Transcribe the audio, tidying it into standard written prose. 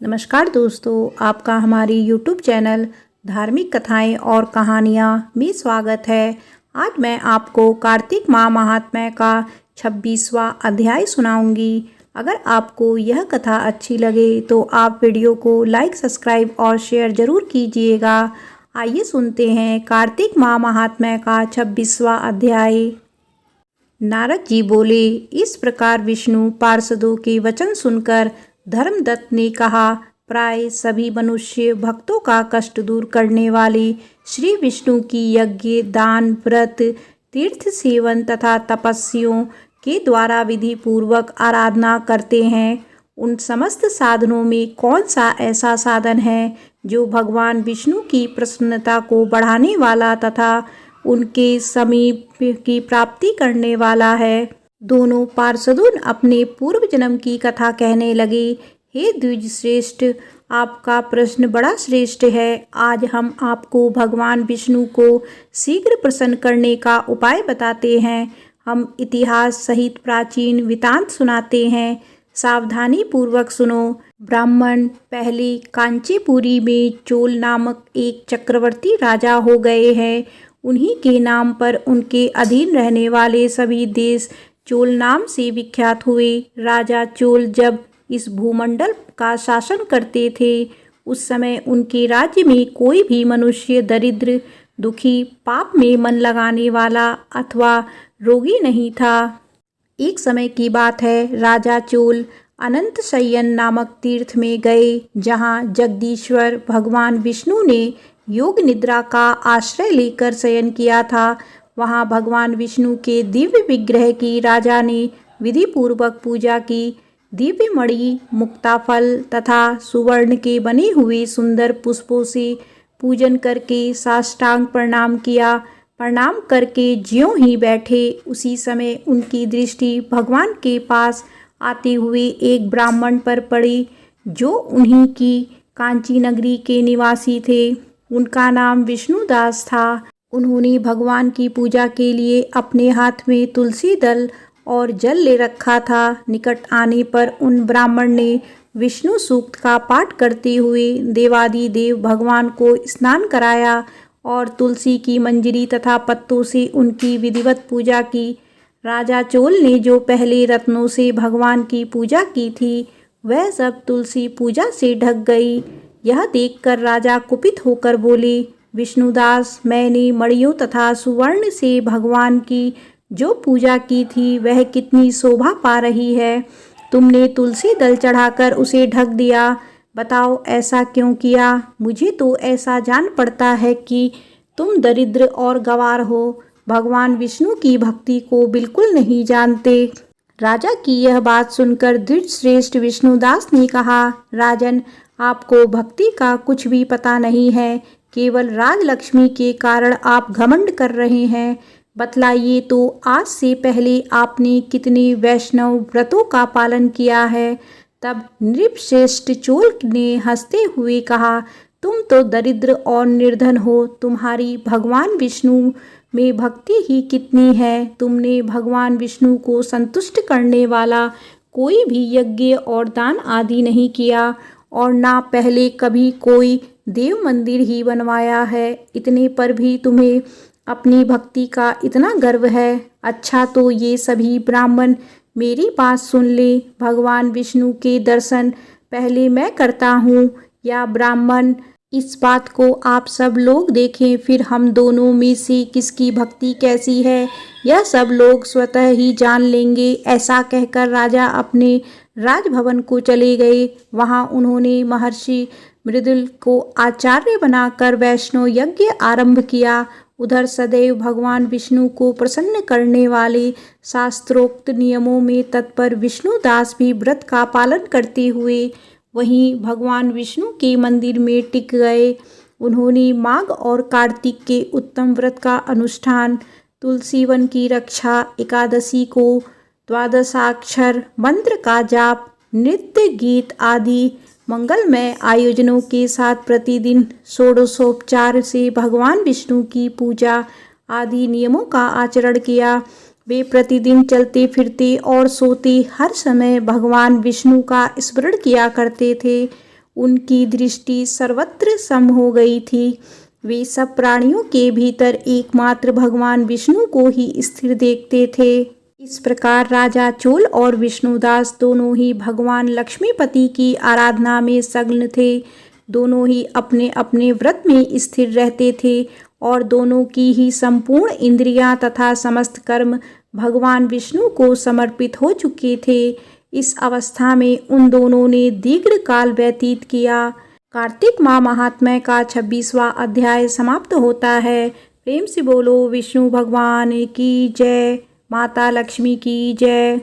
नमस्कार दोस्तों, आपका हमारी YouTube चैनल धार्मिक कथाएं और कहानियाँ में स्वागत है। आज मैं आपको कार्तिक माह महात्म्य का 26वां अध्याय सुनाऊंगी। अगर आपको यह कथा अच्छी लगे तो आप वीडियो को लाइक, सब्सक्राइब और शेयर ज़रूर कीजिएगा। आइए सुनते हैं कार्तिक माह महात्म्य का 26वां अध्याय। नारद जी बोले, इस प्रकार विष्णु पार्षदों के वचन सुनकर धर्मदत्त ने कहा, प्राय सभी मनुष्य भक्तों का कष्ट दूर करने वाले श्री विष्णु की यज्ञ, दान, व्रत, तीर्थ सेवन तथा तपस्वियों के द्वारा विधि पूर्वक आराधना करते हैं। उन समस्त साधनों में कौन सा ऐसा साधन है जो भगवान विष्णु की प्रसन्नता को बढ़ाने वाला तथा उनके समीप की प्राप्ति करने वाला है। दोनों पार्षदों अपने पूर्व जन्म की कथा कहने लगे। हे द्विज श्रेष्ठ, आपका प्रश्न बड़ा श्रेष्ठ है। आज हम आपको भगवान विष्णु को शीघ्र प्रसन्न करने का उपाय बताते हैं। हम इतिहास सहित प्राचीन वृतांत सुनाते हैं, सावधानी पूर्वक सुनो। ब्राह्मण पहले कांचीपुरी में चोल नामक एक चक्रवर्ती राजा हो गए हैं। उन्हीं के नाम पर उनके अधीन रहने वाले सभी देश चोल नाम से विख्यात हुए। राजा चोल जब इस भूमंडल का शासन करते थे, उस समय उनके राज्य में कोई भी मनुष्य दरिद्र, दुखी, पाप में मन लगाने वाला अथवा रोगी नहीं था। एक समय की बात है, राजा चोल अनंत शयन नामक तीर्थ में गए, जहाँ जगदीश्वर भगवान विष्णु ने योग निद्रा का आश्रय लेकर शयन किया था। वहाँ भगवान विष्णु के दिव्य विग्रह की राजा ने विधि पूर्वक पूजा की। दिव्य मणि, मुक्ताफल तथा सुवर्ण के बने हुए सुंदर पुष्पों से पूजन करके साष्टांग प्रणाम किया। प्रणाम करके ज्यों ही बैठे, उसी समय उनकी दृष्टि भगवान के पास आते हुए एक ब्राह्मण पर पड़ी, जो उन्हीं की कांची नगरी के निवासी थे। उनका नाम विष्णुदास था। उन्होंने भगवान की पूजा के लिए अपने हाथ में तुलसी दल और जल ले रखा था। निकट आने पर उन ब्राह्मण ने विष्णु सूक्त का पाठ करते हुए देवादिदेव भगवान को स्नान कराया और तुलसी की मंजरी तथा पत्तों से उनकी विधिवत पूजा की। राजा चोल ने जो पहले रत्नों से भगवान की पूजा की थी, वह सब तुलसी पूजा से ढक गई। यह देखकर राजा कुपित होकर बोले, विष्णुदास, मैंने मणियों तथा सुवर्ण से भगवान की जो पूजा की थी, वह कितनी शोभा पा रही है। तुमने तुलसी दल चढ़ाकर उसे ढक दिया। बताओ, ऐसा क्यों किया? मुझे तो ऐसा जान पड़ता है कि तुम दरिद्र और गंवार हो, भगवान विष्णु की भक्ति को बिल्कुल नहीं जानते। राजा की यह बात सुनकर द्विज श्रेष्ठ विष्णुदास ने कहा, राजन, आपको भक्ति का कुछ भी पता नहीं है। केवल राजलक्ष्मी के कारण आप घमंड कर रहे हैं। बतलाइए तो, आज से पहले आपने कितने वैष्णव व्रतों का पालन किया है? तब नृपश्रेष्ठ चोल ने हंसते हुए कहा, तुम तो दरिद्र और निर्धन हो। तुम्हारी भगवान विष्णु में भक्ति ही कितनी है। तुमने भगवान विष्णु को संतुष्ट करने वाला कोई भी यज्ञ और दान आदि नहीं किया, और ना पहले कभी कोई देव मंदिर ही बनवाया है। इतने पर भी तुम्हें अपनी भक्ति का इतना गर्व है। अच्छा, तो ये सभी ब्राह्मण मेरी बात सुन ले। भगवान विष्णु के दर्शन पहले मैं करता हूँ, या ब्राह्मण, इस बात को आप सब लोग देखें, फिर हम दोनों में से किसकी भक्ति कैसी है, यह सब लोग स्वतः ही जान लेंगे। ऐसा कहकर राजा अपने राजभवन को चले गए। वहाँ उन्होंने महर्षि मृदुल को आचार्य बनाकर वैष्णव यज्ञ आरंभ किया। उधर सदैव भगवान विष्णु को प्रसन्न करने वाले शास्त्रोक्त नियमों में तत्पर विष्णुदास भी व्रत का पालन करते हुए वहीं भगवान विष्णु के मंदिर में टिक गए। उन्होंने माघ और कार्तिक के उत्तम व्रत का अनुष्ठान, तुलसी वन की रक्षा, एकादशी को द्वादशाक्षर मंत्र का जाप, नृत्य, गीत आदि मंगलमय आयोजनों के साथ प्रतिदिन षोडशोपचार से भगवान विष्णु की पूजा आदि नियमों का आचरण किया। वे प्रतिदिन चलते फिरते और सोते हर समय भगवान विष्णु का स्मरण किया करते थे। उनकी दृष्टि सर्वत्र सम हो गई थी। वे सब प्राणियों के भीतर एकमात्र भगवान विष्णु को ही स्थिर देखते थे। इस प्रकार राजा चोल और विष्णुदास दोनों ही भगवान लक्ष्मीपति की आराधना में संलग्न थे। दोनों ही अपने अपने व्रत में स्थिर रहते थे और दोनों की ही संपूर्ण इंद्रियां तथा समस्त कर्म भगवान विष्णु को समर्पित हो चुके थे। इस अवस्था में उन दोनों ने दीर्घ काल व्यतीत किया। कार्तिक माह महात्म्य का 26वां अध्याय समाप्त होता है। प्रेम से बोलो विष्णु भगवान की जय, माता लक्ष्मी की जय।